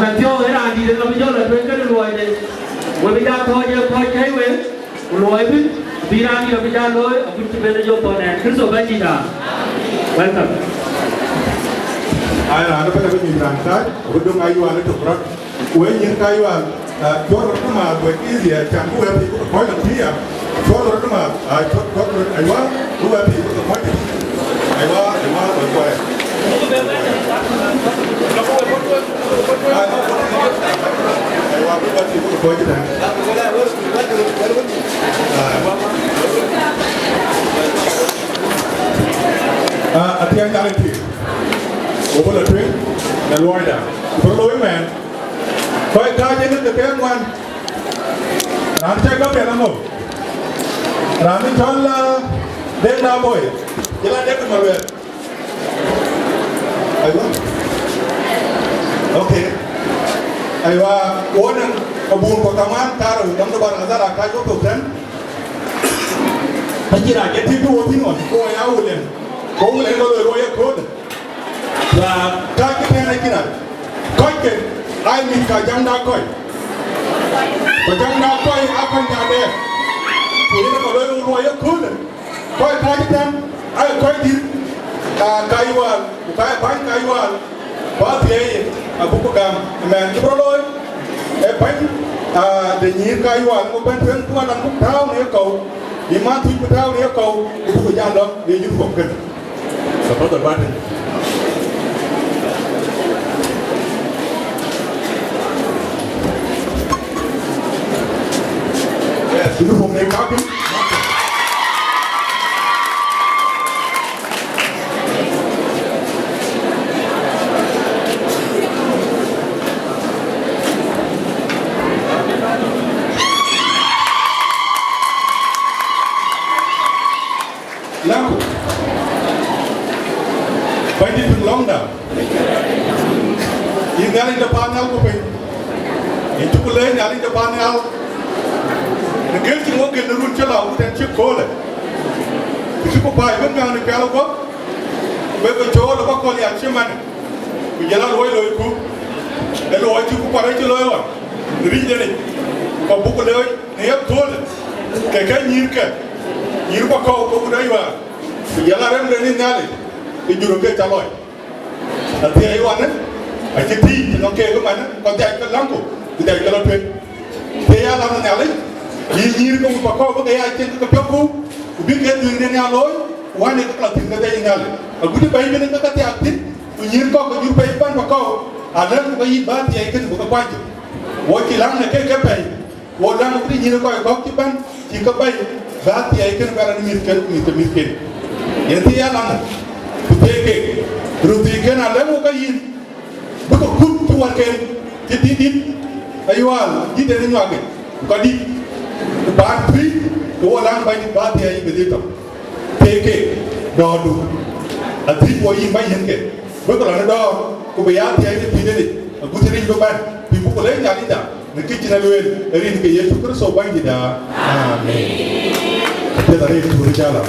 là cho cái là gì là bây giờ là cái lùi này bây giờ thôi thấy về lùi biết vì ra đi là bây giờ lùi ở bên bên là vô này cứ rồi cái gì đó welcome ai là nó phải là cái nhìn rằng cái ở đông ai qua nó chụp rất với những cái qua cho nó mà với cái gì chẳng có thì cũng nói làm gì à cho nó mà cho ai quá cũng thì cũng nói ai quá rồi quay ai quá cũng thì cũng nói chứ này thì anh đang thì bố là tuyến là lôi đã có lối mà phải ca trên nước cái ngoan làm chơi các bạn không làm cái chọn là đêm nào buổi chỉ là đêm mà về ai quá ok ai quá cố nên có buồn có tham ăn ta rồi đóng đồ bằng ra là cái chỗ thuộc đến anh chỉ là cái thứ đua thứ nổi cô ấy áo liền cố lên có lời rồi cố là các cái này kia này coi cái ai mình cả dân đã coi và dân đã coi áp anh nhà đây thì nó có lời rồi cố coi cái này ai coi đi cái vào cái bánh cái vào và thì bụng cam mà cái đó thôi cái bánh để nhìn cái vào một bên thuyền qua làm bụng tháo này cầu đi mang thuyền bụng tháo này cầu bụng thời gian đó đi những cuộc gần và có tuần ban chúng tôi hôm nay có cái lao phải đi từng lóng nào in nhà linh depan nhau của mình in chụp lên nhà linh depan nhau cái chuyện ngô kiến nó run cho lão tên chiếc cố này thì chúng có bài vẫn ngang được cái lâu quá bây giờ chỗ là bác con nhà chiếc man bây giờ là lối cũ cái lối chứ cũng qua đấy chưa lối rồi đi như này còn bố con lối này ép thua cái nhìn bác con cũng đấy mà bây giờ là đem lên nhà này thì dù được cái trả lời thì ấy hoàn đấy ở trên thi thì nó kê cái máy còn chạy cái lắm của thì chạy cái lối thuyền thì làm thế nào đấy nhìn công bà con có cái ai trên cái标cũ biết cái đường đến nhà lối quan này các là thỉnh cái đây nhà này ở cuối bay bên các cái ác tính nhìn con cái bay ban bà con nó cái gì ba thì cái của các quan chứ mỗi kỳ lắm này cái bay mỗi lần cái nhìn coi có cái ban chỉ có bay ba thì cái nó là mình cái hiện thì làm thì cái rồi thì cái nào lấy một cái gì bất cứ cút cho quan cái tí ai qua gì đến nhà cái có đi bạn phi của lang bay ba thì ai bị tập thế cái đo đủ thì của gì bay hiện cái với cái là đo của bây giờ thì ai thì đấy cũng thì đi bạn thì cũng lấy nhà đi đã nên cái chuyện này rồi cái gì cái Yesus Christ bay gì đã amen thế là đây chúng ta là